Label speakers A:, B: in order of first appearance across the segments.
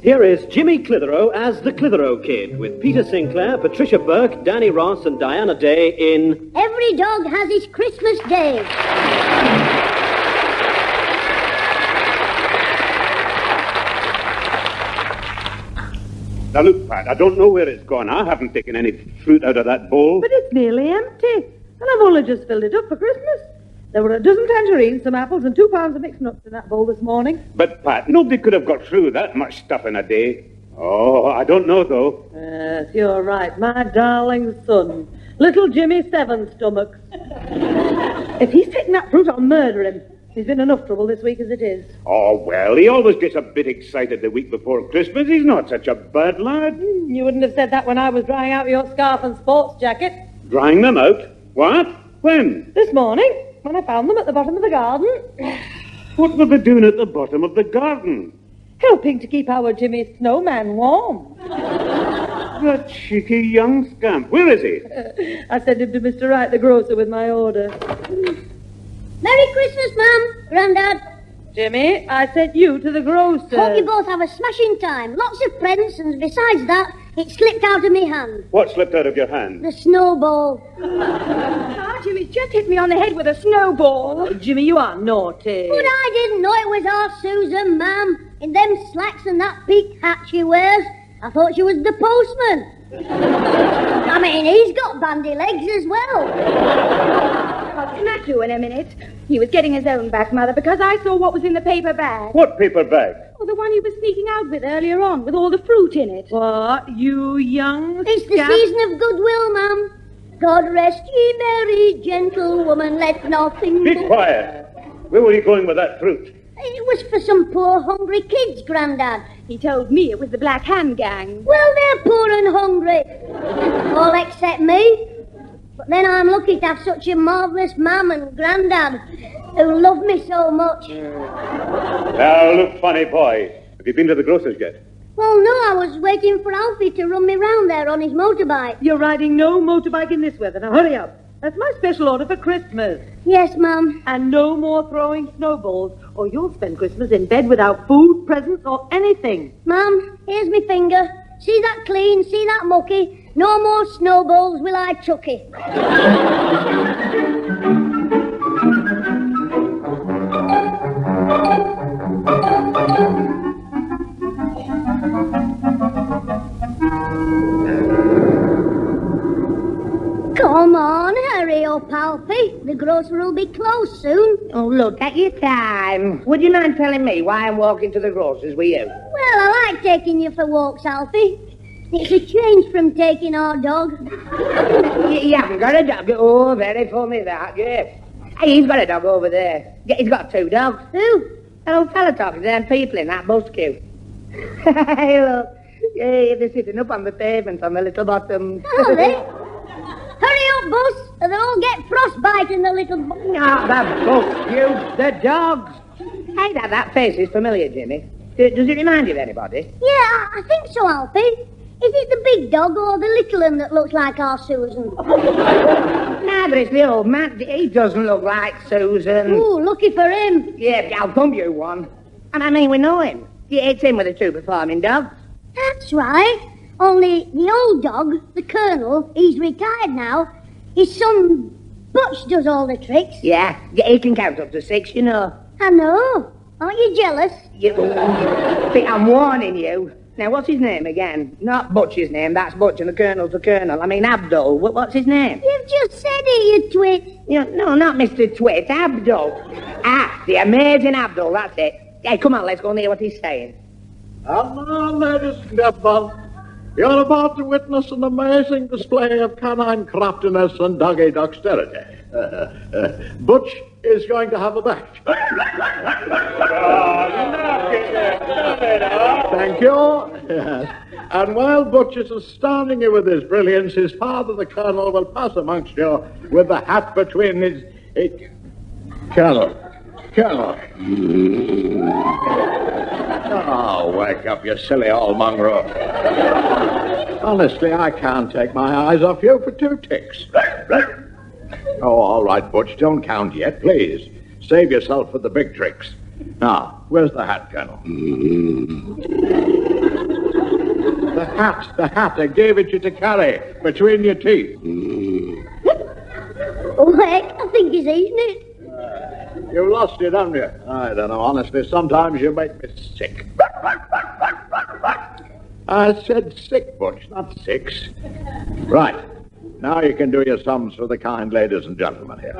A: Here is Jimmy Clitheroe as the Clitheroe Kid, with Peter Sinclair, Patricia Burke, Danny Ross, and Diana Day in
B: Every Dog Has His Christmas Day.
C: Now look, Pat, I don't know where it's gone. I haven't taken any fruit out of that bowl.
D: But it's nearly empty, and I've only just filled it up for Christmas. There were a dozen tangerines, some apples, and 2 pounds of mixed nuts in that bowl this morning.
C: But, Pat, nobody could have got through that much stuff in a day. Oh, I don't know, though.
D: Yes, you're right, my darling son. Little Jimmy Seven Stomachs. If he's taken that fruit, I'll murder him. He's been enough trouble this week as it is.
C: Oh, well, he always gets a bit excited the week before Christmas. He's not such a bad lad.
D: You wouldn't have said that when I was drying out your scarf and sports jacket.
C: Drying them out? What? When?
D: This morning, when I found them at the bottom of the garden.
C: What were they doing at the bottom of the garden?
D: Helping to keep our Jimmy Snowman warm.
C: That cheeky young scamp. Where is he?
D: I sent him to Mr. Wright, the grocer, with my order.
B: Merry Christmas, Mum, Grandad.
D: Jimmy, I sent you to the grocer.
B: Hope you both have a smashing time. Lots of presents, and besides that, it slipped out of my hand.
C: What slipped out of your hand?
B: The snowball.
D: Jimmy's just hit me on the head with a snowball. Oh, Jimmy, you are naughty.
B: But I didn't know it was our Susan, Ma'am. In them slacks and that peaked hat she wears, I thought she was the postman. I mean, he's got bandy legs as well.
E: What can I do in a minute? He was getting his own back, Mother, because I saw what was in the paper bag.
C: What paper bag?
E: Oh, the one he was sneaking out with earlier on, with all the fruit in it.
D: What, you young
B: It's the season of goodwill, Ma'am. God rest ye merry gentlewoman, let nothing...
C: Be quiet. Where were you going with that fruit?
B: It was for some poor hungry kids, Grandad.
E: He told me it was the Black Hand Gang.
B: Well, they're poor and hungry. All except me. But then I'm lucky to have such a marvellous Mum and Grandad who love me so much.
C: Now, look, funny boy. Have you been to the grocer's yet?
B: Well, no, I was waiting for Alfie to run me round there on his motorbike.
D: You're riding no motorbike in this weather. Now, hurry up. That's my special order for Christmas.
B: Yes, Mum.
D: And no more throwing snowballs, or you'll spend Christmas in bed without food, presents, or anything.
B: Mum, here's my finger. See that clean, see that mucky? No more snowballs will I chucky. Come on, hurry up, Alfie. The grocer will be closed soon.
F: Oh, look, take your time. Would you mind telling me why I'm walking to the grocer's with you?
B: Well, I like taking you for walks, Alfie. It's a change from taking our dog.
F: You haven't got a dog? Oh, very funny that, yes. Hey, he's got a dog over there. Yeah, he's got 2 dogs.
B: Who?
F: That old fella talking to them people in that bus queue. Hey, look. Yeah, they're sitting up on the pavement on the little bottom.
B: Are they? Hurry up, Bus, or they'll all get frostbite in the little...
F: Not the bus queue, the dogs. Hey, that face is familiar, Jimmy. Does it remind you of anybody?
B: Yeah, I think so, Alfie. Is it the big dog or the little one that looks like our Susan?
F: Nah, but it's the old man. He doesn't look like Susan.
B: Ooh, lucky for him.
F: Yeah, I'll pump you one. And I mean, we know him. Yeah, it's him with the 2 performing dogs.
B: That's right. Only the old dog, the Colonel, he's retired now. His son, Butch, does all the tricks.
F: Yeah, he can count up to 6, you know.
B: I know. Aren't you jealous?
F: I'm warning you. Now, what's his name again? Not Butch's name, that's Butch, and the Colonel's the Colonel. I mean, Abdul. What's his name?
B: You've just said it, you twit.
F: No, not Mr. Twit, Abdul. The amazing Abdul, that's it. Hey, come on, let's go and hear what he's saying.
G: And now, ladies and gentlemen, you're about to witness an amazing display of canine craftiness and doggy dexterity. Butch is going to have a bash. Thank you. Yes. And while Butch is astounding you with his brilliance, his father, the Colonel, will pass amongst you with the hat between his... Colonel. Oh, wake up, you silly old mongrel. Honestly, I can't take my eyes off you for 2 ticks. Oh, all right, Butch, don't count yet, please. Save yourself for the big tricks. Now, where's the hat, Colonel? The hat. I gave it you to carry between your teeth.
B: Oh, heck, I think he's eaten it.
G: You lost it, haven't you? I don't know, honestly. Sometimes you make me sick. I said sick, Butch, not six. Right. Now you can do your sums for the kind ladies and gentlemen here.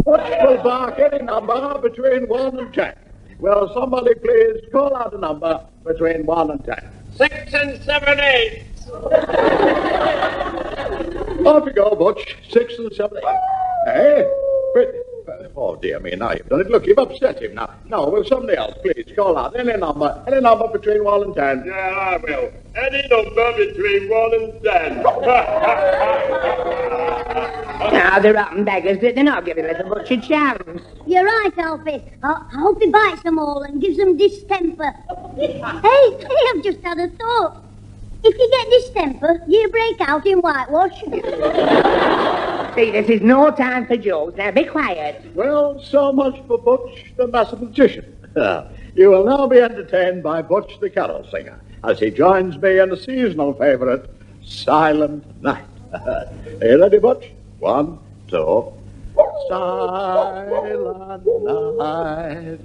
G: Butch will bark any number between 1 and 10. Will somebody please call out a number between 1 and 10?
H: 6 and 7, 8.
G: Off you go, Butch. 6 and 7, 8. Hey? Oh, dear me, now you've done it. Look, you've upset him now. No, will somebody else, please, call out any number between 1 and 10.
H: Yeah, I will. Any number between 1 and 10.
F: Now, the rotten beggars, they're not giving little Butch a chance.
B: You're right, Alfie. I hope he bites them all and gives them distemper. Hey, I've just had a thought. If you get distemper, you break out in whitewash.
F: See, this is no time for jokes. Now, be quiet.
G: Well, so much for Butch the mathematician. You will now be entertained by Butch the carol singer, as he joins me in a seasonal favourite, Silent Night. Are you ready, Butch? 1, 2... Silent night.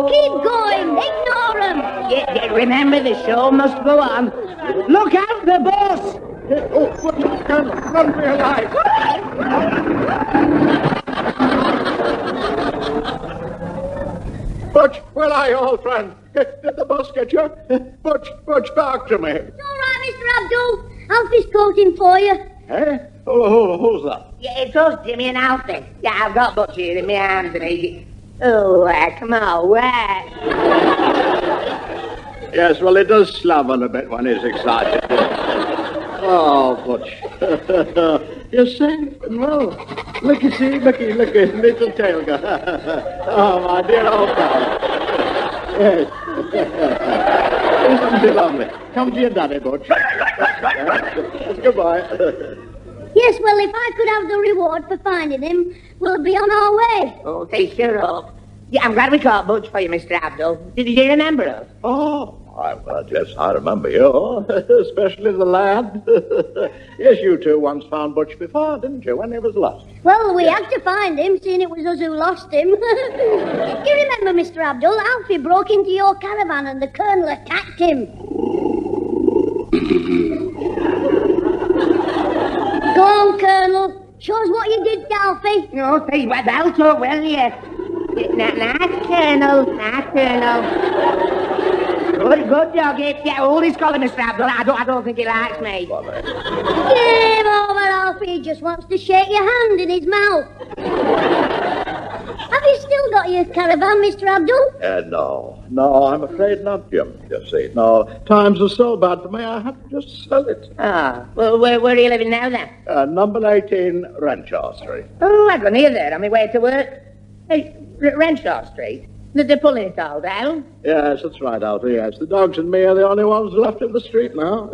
B: Keep going. Ignore him.
F: Yeah, remember, the show must go on. Look out, the boss!
G: Oh, Colonel, run for your life! Butch, where are you, old friend? Did the bus get you? Butch, back to me.
B: It's all right, Mr. Abdul. Alfie's coating for you.
G: Eh? Who's that?
F: Yeah, it's us, Jimmy and Alfie. Yeah, I've got Butch here in my arms and he... Oh, come on, where?
G: Yes, well, he does slamming a bit when he's excited. Oh, Butch. You're safe and well. Looky, little tail go. Oh, my dear old pal. Yes. Isn't he lovely? Come to your daddy, Butch. Goodbye.
B: Yes, well, if I could have the reward for finding him, we'll be on our way.
F: Oh, take your up. Yeah, I'm glad we caught Butch for you, Mr. Abdul. Did you remember us?
G: Oh, well, yes, I remember you, especially the lad. Yes, you two once found Butch before, didn't you, when he was lost?
B: Well, we had to find him, seeing it was us who lost him. You remember, Mr. Abdul, Alfie broke into your caravan and the Colonel attacked him. Go on, Colonel. Show us what you did to Alfie.
F: No, say, well, that'll talk, will you? Nice, Colonel. Good doggy. Yeah, hold his collar, Mr. Abdul. I don't think he likes me.
B: Game over, Alfie. He just wants to shake your hand in his mouth. Have you still got your caravan, Mr. Abdul?
G: No, I'm afraid not, Jim. You see, no, times are so bad for me, I have to just sell it.
F: Ah, well, where are you living now, then?
G: Number 18, Renshaw Street.
F: Oh, I go near there on my way to work. Hey, Renshaw Street? They're pulling it all down.
G: Yes, that's right, Alfie, yes. The dogs and me are the only ones left in the street now.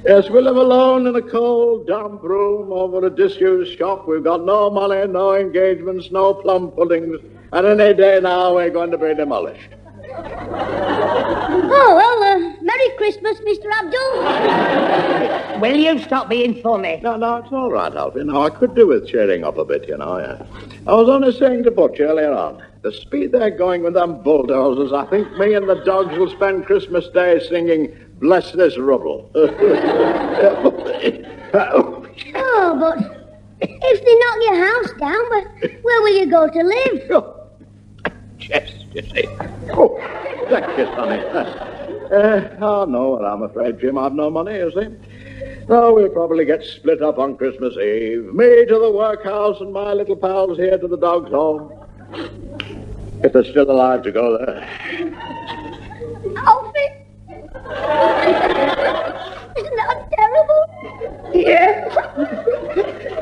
G: Yes, we live alone in a cold, damp room over a disused shop. We've got no money, no engagements, no plum puddings, and any day now we're going to be demolished.
B: Oh, well, Merry Christmas, Mr. Abdul.
F: Will you stop being funny?
G: No, it's all right, Alfie. No, I could do with cheering up a bit, you know. Yeah. I was only saying to Butch earlier on, the speed they're going with them bulldozers, I think me and the dogs will spend Christmas Day singing Bless This Rubble.
B: Oh, but if they knock your house down, where will you go to live?
G: Yes, you see. Oh, that kiss, honey. No, I'm afraid, Jim, I've no money, you see. No, we'll probably get split up on Christmas Eve. Me to the workhouse and my little pals here to the dog's home. If they're still alive to go there.
B: Alfie! Isn't that terrible?
F: Yeah.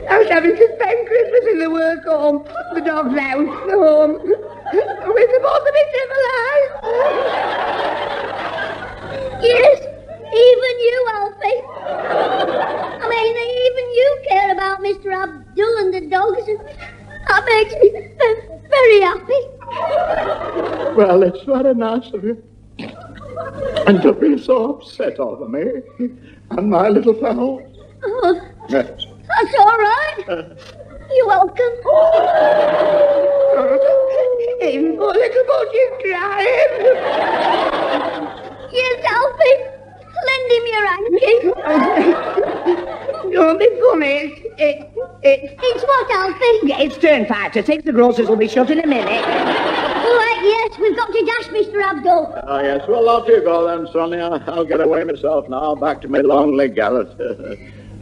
F: I was having to spend Christmas in the work home, the dog's house, the home. We're supposed to be civilized.
B: Yes, Even you, Alfie. I mean, even you care about Mr. Abdul and the dogs, and that makes me very happy.
G: Well, it's very nice of you. And to be so upset over me and my little fellow.
B: Oh,
G: Yes.
B: that's all right. You're welcome.
F: Even poor little Butch is crying.
B: Yes, Alfie. Lend him your hanky.
F: Don't be funny.
B: It's what, Alfie?
F: It's turned 5 to 6. The grocers will be shut in a minute.
B: All right, yes, we've got to dash, Mr. Abdul.
G: Oh, yes. Well, off you go then, Sonny. I'll get away myself now, back to my lonely garret.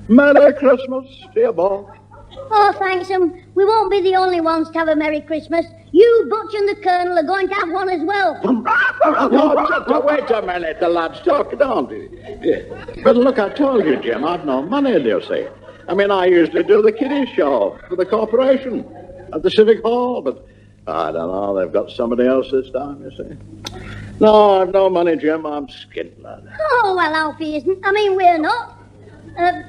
G: Merry Christmas to you both.
B: Oh, thanks, we won't be the only ones to have a Merry Christmas. You, Butch, and the Colonel are going to have one as well.
G: Oh, just wait a minute. The lads talk, don't they? But look, I told you, Jim, I've no money, do you see? I mean, I usually do the kiddies show for the corporation at the Civic Hall, but I don't know, they've got somebody else this time, you see. No, I've no money, Jim. I'm skint, lad.
B: Oh, well, Alfie isn't. I mean, we're not.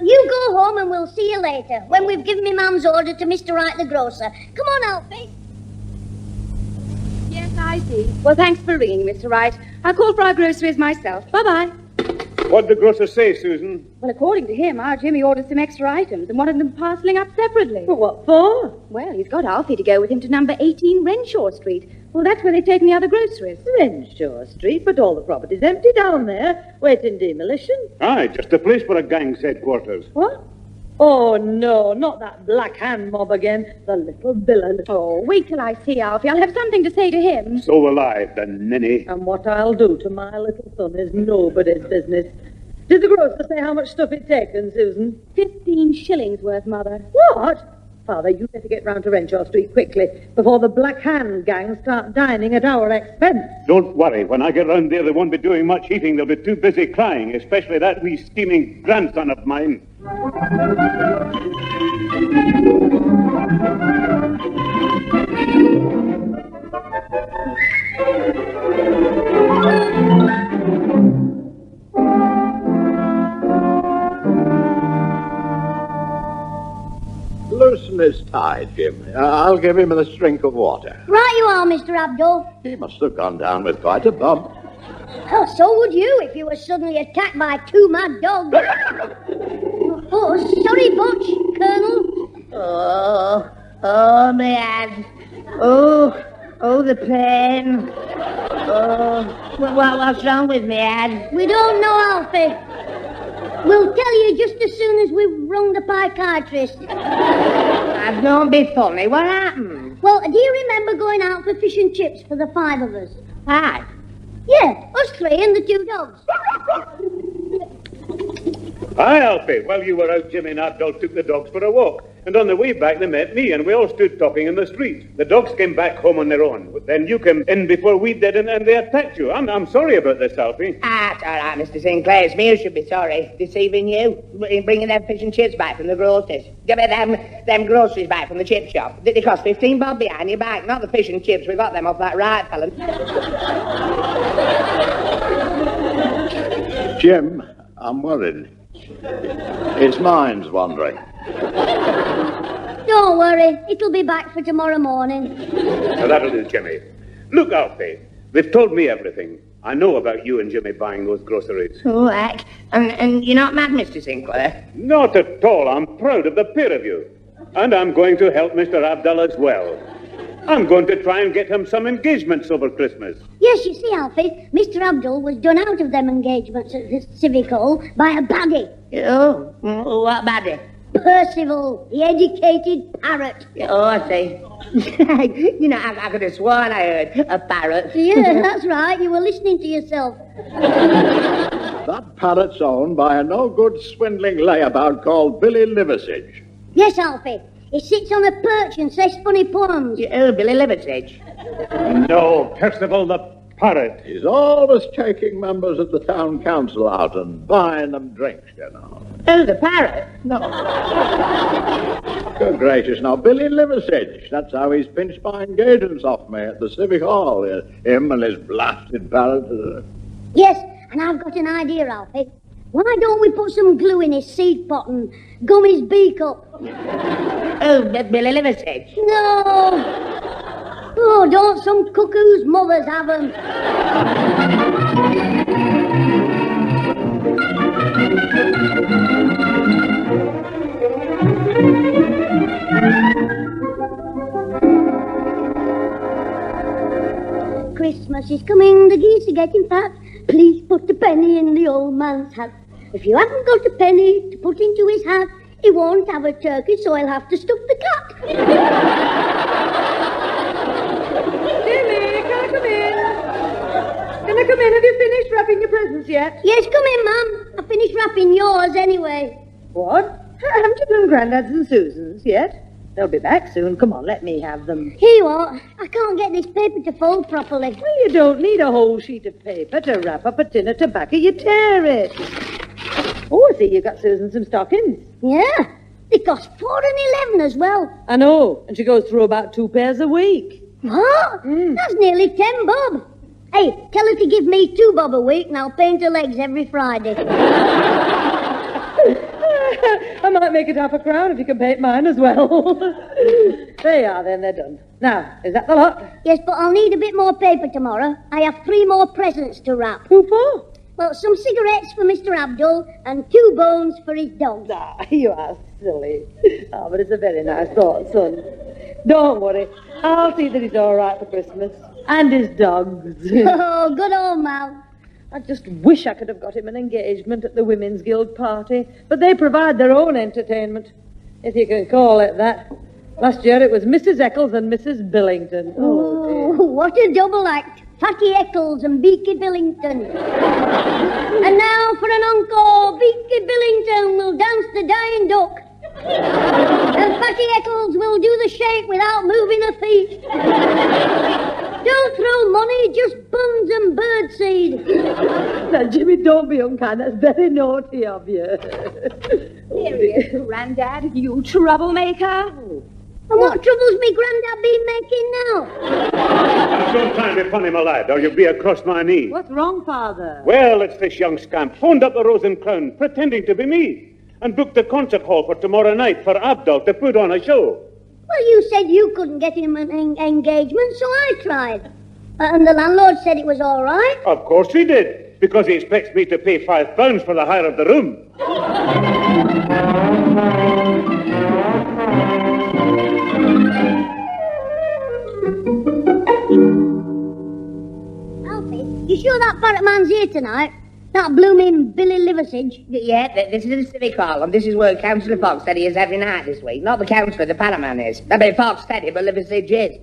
B: You go home and we'll see you later, when we've given me Mum's order to Mr. Wright the grocer. Come on, Alfie.
E: Yes, I see. Well, thanks for ringing, Mr. Wright. I'll call for our groceries myself. Bye-bye.
C: What'd the grocer say, Susan?
E: Well, according to him, our Jimmy ordered some extra items and wanted them parceling up separately.
D: Well, what for?
E: Well, he's got Alfie to go with him to number 18 Renshaw Street. Well, that's where they've taken the other groceries.
D: Renshaw Street, but all the property's empty down there, waiting demolition.
C: Aye, just a place for a gang's headquarters.
D: What? Oh, no, not that Black Hand mob again. The little villain.
E: Oh, wait till I see Alfie. I'll have something to say to him.
C: So will I, the ninny.
D: And what I'll do to my little son is nobody's business. Did the grocer say how much stuff he'd taken, Susan?
E: 15 shillings worth, Mother.
D: What? Father, you better get round to Renshaw Street quickly before the Black Hand gang start dining at our expense.
C: Don't worry. When I get round there, they won't be doing much eating. They'll be too busy crying, especially that wee steaming grandson of mine.
G: Loosen his tie, Jim. I'll give him a drink of water.
B: Right you are, Mr. Abdul.
G: He must have gone down with quite a bump.
B: Well, so would you if you were suddenly attacked by 2 mad dogs. Oh, sorry, Butch, Colonel.
F: Oh, man. Oh, the pain. Oh, what's wrong with me, Anne?
B: We don't know, Alfie. We'll tell you just as soon as we've rung the psychiatrist.
F: Don't be funny. What happened?
B: Well, do you remember going out for fish and chips for the 5 of us?
F: Hi.
B: Yeah, us 3 and the 2 dogs.
C: Hi, Alfie. While you were out, Jimmy and Abdul took the dogs for a walk. And on the way back, they met me, and we all stood talking in the street. The dogs came back home on their own. But then you came in before we did, and they attacked you. I'm sorry about this, Alfie.
F: It's all right, Mr. Sinclair. It's me who should be sorry. Deceiving you. Bringing them fish and chips back from the grocers. Give me them groceries back from the chip shop. They cost 15 bob behind your back. Not the fish and chips. We got them off that right fella.
G: Jim, I'm worried. His mind's wandering.
B: Don't worry, it'll be back for tomorrow morning.
C: Now, that'll do, Jimmy. Look, Alfie, they've told me everything. I know about you and Jimmy buying those groceries.
F: Oh, heck. And you're not mad, Mr. Sinclair?
C: Not at all. I'm proud of the pair of you. And I'm going to help Mr. Abdul as well. I'm going to try and get him some engagements over Christmas.
B: Yes, you see, Alfie, Mr. Abdul was done out of them engagements at the Civic Hall by a baddie.
F: Oh, what baddie?
B: Percival, the educated parrot.
F: Oh, I see. You know, I could have sworn I heard a parrot.
B: Yeah, that's right. You were listening to yourself.
G: That parrot's owned by a no-good swindling layabout called Billy Liversidge.
B: Yes, Alfie. He sits on a perch and says funny poems.
F: Billy Liversidge.
C: No, Percival the parrot.
G: He's always taking members of the town council out and buying them drinks, you know.
F: Oh, the parrot? No.
G: Good gracious, now, Billy Liversidge. That's how he's pinched my engagements off me at the Civic Hall. Him and his blasted parrot.
B: Yes, and I've got an idea, Alfie. Why don't we put some glue in his seed pot and gum his beak up?
F: Oh, Billy Liversedge.
B: No! Oh, don't some cuckoo's mothers have 'em? Christmas is coming, the geese are getting fat. Please put a penny in the old man's hat. If you haven't got a penny to put into his hat, he won't have a turkey, so he'll have to stuff the cat.
D: Jimmy, can I come in? Can I come in? Have you finished wrapping your presents yet?
B: Yes, come in, Mum. I finished wrapping yours anyway.
D: What? Haven't you done Grandad's and Susan's yet? They'll be back soon. Come on, let me have them.
B: Here you are. I can't get this paper to fold properly.
D: Well, you don't need a whole sheet of paper to wrap up a tin of tobacco. You tear it. Oh, I see you got Susan some stockings.
B: Yeah, they cost 4.11 as well.
D: I know, and she goes through about 2 pairs a week.
B: What? That's nearly 10 bob. Hey, tell her to give me 2 bob a week and I'll paint her legs every Friday.
D: I might make it half a crown if you can paint mine as well. There you are, then, they're done. Now, is that the lot?
B: Yes, but I'll need a bit more paper tomorrow. I have 3 more presents to wrap.
D: Who for?
B: Well, some cigarettes for Mr. Abdul and 2 bones for his dog.
D: Ah, you are silly. Oh, but it's a very nice thought, son. Don't worry. I'll see that he's all right for Christmas. And his dogs.
B: Oh, good old Mal.
D: I just wish I could have got him an engagement at the Women's Guild party. But they provide their own entertainment, if you can call it that. Last year it was Mrs. Eccles and Mrs. Billington.
B: Oh, what a double act. Fatty Eccles and Beaky Billington. And now for an encore, Beaky Billington will dance the dying duck. And Fatty Eccles will do the shake without moving her feet. Don't throw money, just buns and birdseed.
D: Now, Jimmy, don't be unkind. That's very naughty of you.
E: Serious, Grandad, you troublemaker.
B: And what troubles me Grandad been making now?
C: Don't try and be funny, my lad, or you'll be across my knee.
D: What's wrong, Father?
C: Well, it's this young scamp phoned up the Rose and Crown, pretending to be me, and booked the concert hall for tomorrow night for Abdul to put on a show.
B: Well, you said you couldn't get him an engagement, so I tried. And the landlord said it was all right.
C: Of course he did, because he expects me to pay £5 for the hire of the room.
B: Alfie, you sure that parrot man's here tonight? That blooming Billy Liversedge?
F: Yeah, this is the civic hall, and this is where Councillor Fox said he is every night this week. Not the councillor, the parrot man is. I mean, Fox said it, but Liversedge is.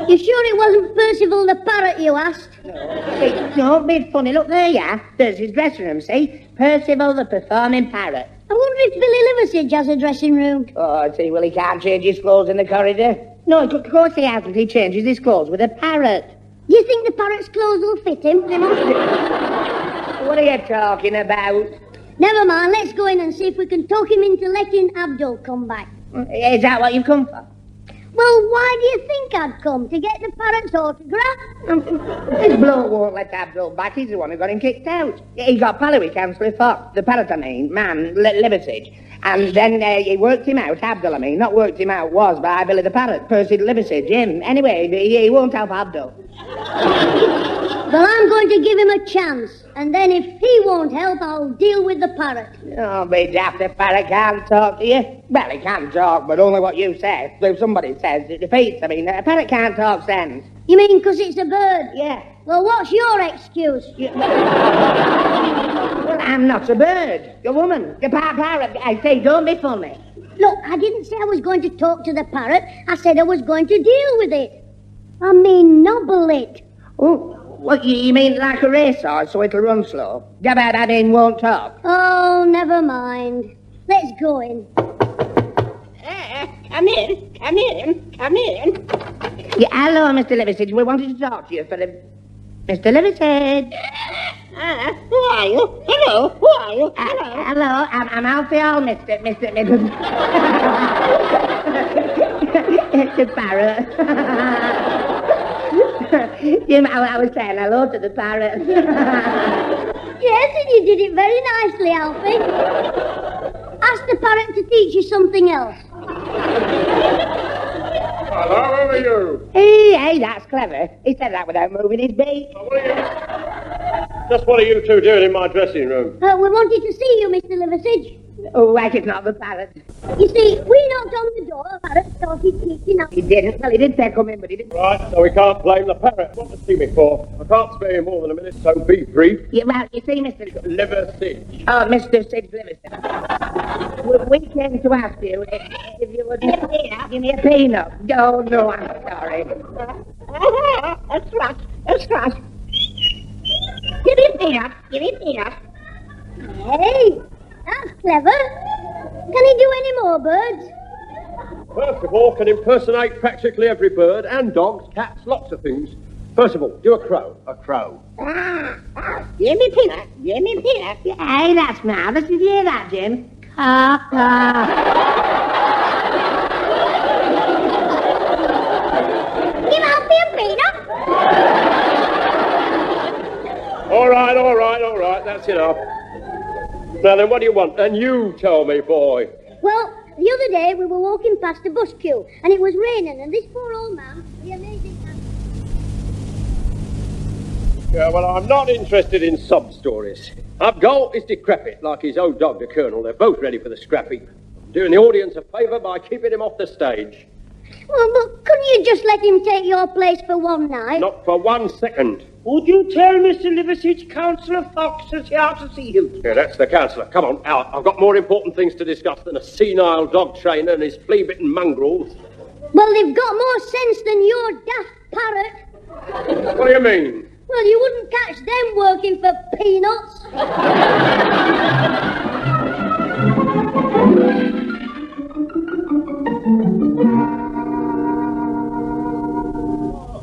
B: You sure it wasn't Percival the parrot you asked?
F: Hey, don't be funny. Look there, yeah. There's his dressing room, see? Percival the performing parrot.
B: I wonder if Billy Liversedge has a dressing room.
F: Oh, I see, well, he can't change his clothes in the corridor. No, of course he hasn't. He changes his clothes with a parrot.
B: Do you think the parrot's clothes will fit him?
F: They must do. What are you talking about?
B: Never mind, let's go in and see if we can talk him into letting Abdul come back.
F: Is that what you've come for?
B: Well, why do you think I'd come? To get the parrot's autograph?
F: This bloke won't let Abdul back. He's the one who got him kicked out. He got pally with Councillor Fox, the parrot, I mean, man, Liversedge. And then he worked him out, Abdul, I mean. Not worked him out, was by Billy the parrot, Percy Liversedge, him. Anyway, he won't help Abdul.
B: Well, I'm going to give him a chance. And then if he won't help, I'll deal with the parrot.
F: Oh, be daft, the parrot can't talk to you. Well, he can talk, but only what you say. So if somebody says, it defeats. I mean, a parrot can't talk sense.
B: You mean because it's a bird?
F: Yeah.
B: Well, what's your excuse?
F: Well, I'm not a bird. You're a woman. You're parrot. I say, don't be funny.
B: Look, I didn't say I was going to talk to the parrot. I said I was going to deal with it. I mean, nobble it.
F: Oh, what, you mean like a racehorse so it'll run slow? Jabba, I mean, won't talk.
B: Oh, never mind. Let's go in.
F: Come in. Yeah, hello, Mr. Liversedge. We wanted to talk to you for a... Mr. Liversedge.
I: Who are you? Hello, who are you?
F: Hello, I'm Alfie Hall, Mr. It's a parrot. Jim, I was saying hello to the parrot.
B: Yes, and you did it very nicely, Alfie. Ask the parrot to teach you something else.
H: Hello, who are you?
F: Hey, that's clever. He said that without moving his beak.
H: Just what are you two doing in my dressing room?
B: We wanted to see you, Mr. Liversidge.
F: Oh, why it's not the parrot?
B: You see, we knocked on the door, the parrot started teaching us.
F: He didn't. Well, he did say come in, but he didn't.
H: Right, so we can't blame the parrot. What to see me for? I can't spare you more than a minute, so be brief.
F: Yeah, well, you see, Mr.
H: Liversidge.
F: Oh, Mr. Sidge Livingston. We came to ask you if you would give me a peanut. Oh, no, I'm sorry.
I: That's right. That's right. Give me a peanut. Give me a peanut.
B: Hey, that's clever. Can he do any more birds?
H: First of all, can impersonate practically every bird and dogs, cats, lots of things. First of all, do a crow. A crow.
I: Give me a peanut. Give me a peanut.
F: Hey, that's marvellous. Did you hear that, Jim? Caw.
B: Give Alfie a peanut.
H: All right. That's enough. Now then, what do you want? And you tell me, boy.
B: Well, the other day we were walking past a bus queue and it was raining and this poor old man, the amazing man...
H: Yeah, well, I'm not interested in sob stories. Abdul is decrepit, like his old dog, the Colonel. They're both ready for the scrap heap. I'm doing the audience a favour by keeping him off the stage.
B: Well, but couldn't you just let him take your place for one night?
H: Not for 1 second.
J: Would you tell Mr. Liversidge, Councillor Fox is here to see him?
H: Yeah, that's the councillor. Come on, out. I've got more important things to discuss than a senile dog trainer and his flea-bitten mongrels.
B: Well, they've got more sense than your daft parrot.
H: What do you mean?
B: Well, you wouldn't catch them working for peanuts.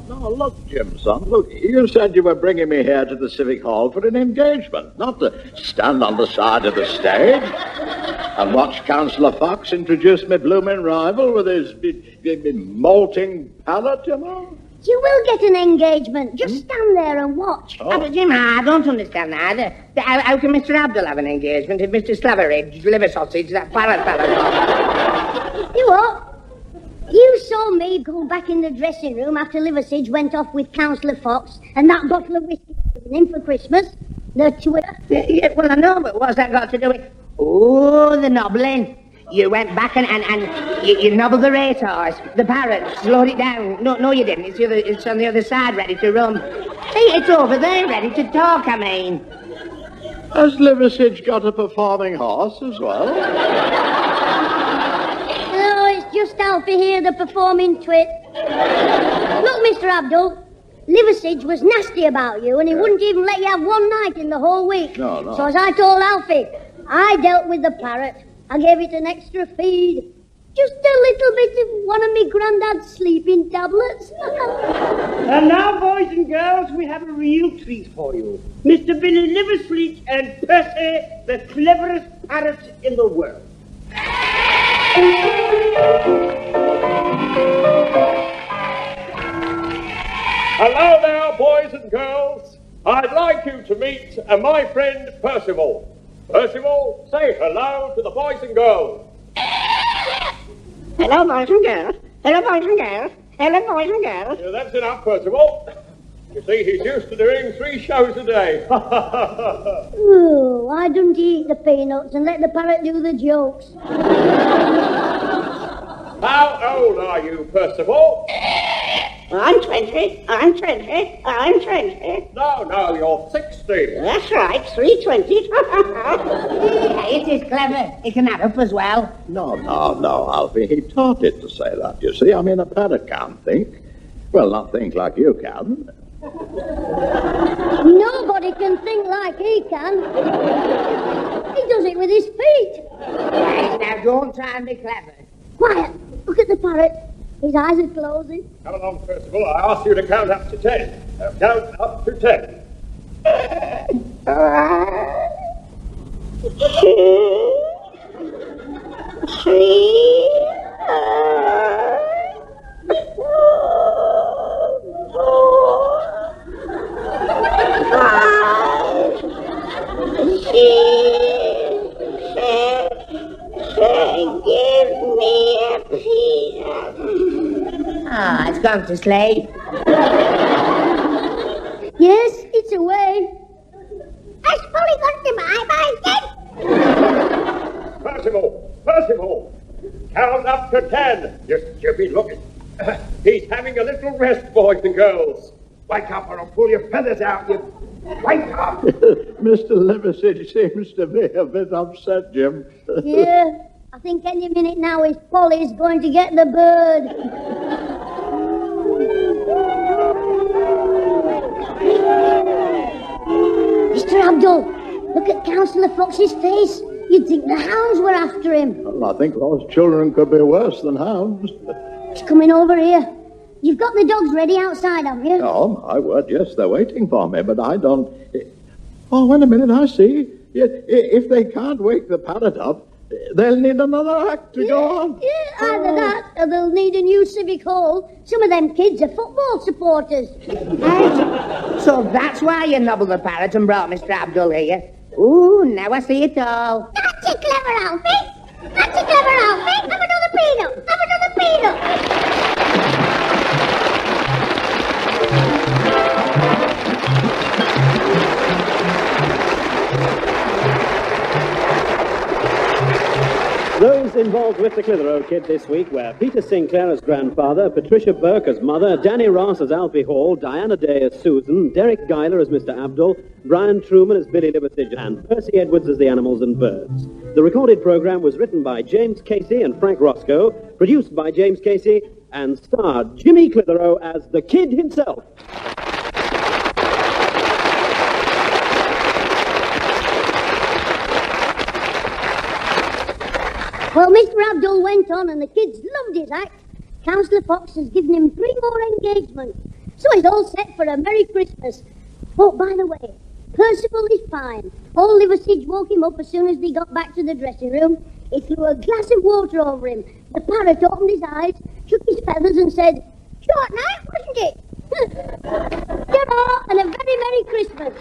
G: Now, look, Jim, son, look, you said you were bringing me here to the Civic Hall for an engagement, not to stand on the side of the stage and watch Councillor Fox introduce my blooming rival with his molting parrot, you know?
B: You will get an engagement. Just stand there and watch.
F: Oh. But Jim, I don't understand either. How can Mr. Abdul have an engagement if Mr. Slaveridge, liver sausage, that parrot fellow?
B: You what? You saw me go back in the dressing room after Liversidge went off with Councillor Fox and that bottle of whiskey given him for Christmas. The Twitter.
F: Yeah, well, I know, but what's that got to do with... Oh, the nobbling. You went back and you nobbled the racehorse. The parrot slowed it down. No, you didn't. It's on the other side, ready to run. Hey, it's over there, ready to talk, I mean.
G: Has Liversidge got a performing horse as well?
B: No, it's just Alfie here, the performing twit. Look, Mr. Abdul, Liversidge was nasty about you and he wouldn't even let you have one night in the whole week.
G: No.
B: So as I told Alfie, I dealt with the parrot. I gave it an extra feed. Just a little bit of one of me granddad's sleeping tablets.
J: And now, boys and girls, we have a real treat for you. Mr. Billy Liversidge and Percy, the cleverest parrot in the world.
H: Hello there, boys and girls. I'd like you to meet my friend Percival. Percival, say hello to the boys and girls.
I: Hello, boys and girls. Hello, boys and girls. Hello, boys and girls.
H: Yeah, that's enough, Percival. You see, he's used to doing 3 shows a day.
B: Ooh, why don't he eat the peanuts and let the parrot do the jokes?
H: How old are you, Percival?
I: I'm 20. I'm 20. I'm 20.
H: No, you're 60.
I: That's right, 320.
F: Hey, it is clever. It can add up as well.
G: No, Alfie. He taught it to say that, you see. I mean, a parrot can't think. Well, not think like you can.
B: Nobody can think like he can. He does it with his feet.
F: Right, now don't try and be clever.
B: Quiet. Look at the parrot. His eyes are closing.
H: Come along, Percival. I asked you to count up to 10. Now count up to 10.
I: 3, 4, Give me a piece of...
F: Ah, it's gone to sleep.
B: Yes, it's away.
I: Has Polly got to my then?
H: Percival! Count up to 10. You stupid look. He's having a little rest, boys and girls. Wake up or I'll pull your feathers out. You wake up.
G: Mr. Liversidge seems to be a bit upset, Jim.
B: Yeah, I think any minute now his Polly's going to get the bird. Mr. Abdul, look at Councillor Fox's face. You'd think the hounds were after him.
G: Well, I think those children could be worse than hounds.
B: He's coming over here. You've got the dogs ready outside, haven't you?
G: Oh, my word, yes, they're waiting for me, but I don't... Oh, wait a minute, I see. If they can't wake the parrot up, they'll need another act to go on.
B: Yeah, either that or they'll need a new civic hall. Some of them kids are football supporters.
F: So that's why you nobbled the parrot and brought Mr. Abdul here. Ooh, now I see it all.
I: That's a clever outfit. That's a clever outfit. Have another peanut. Have another peanut.
A: Those involved with the Clitheroe Kid this week were Peter Sinclair as grandfather, Patricia Burke as mother, Danny Ross as Alfie Hall, Diana Day as Susan, Derek Guyler as Mr. Abdul, Brian Truman as Billy Liversidge, and Percy Edwards as the animals and birds. The recorded program was written by James Casey and Frank Roscoe, produced by James Casey, and starred Jimmy Clitheroe as the Kid himself.
B: Well, Mr. Abdul went on and the kids loved his act. Councillor Fox has given him 3 more engagements. So he's all set for a Merry Christmas. Oh, by the way, Percival is fine. Old Liversidge woke him up as soon as they got back to the dressing room. He threw a glass of water over him. The parrot opened his eyes, shook his feathers and said, "Short night, wasn't it?" Ta-ra, and a very Merry Christmas.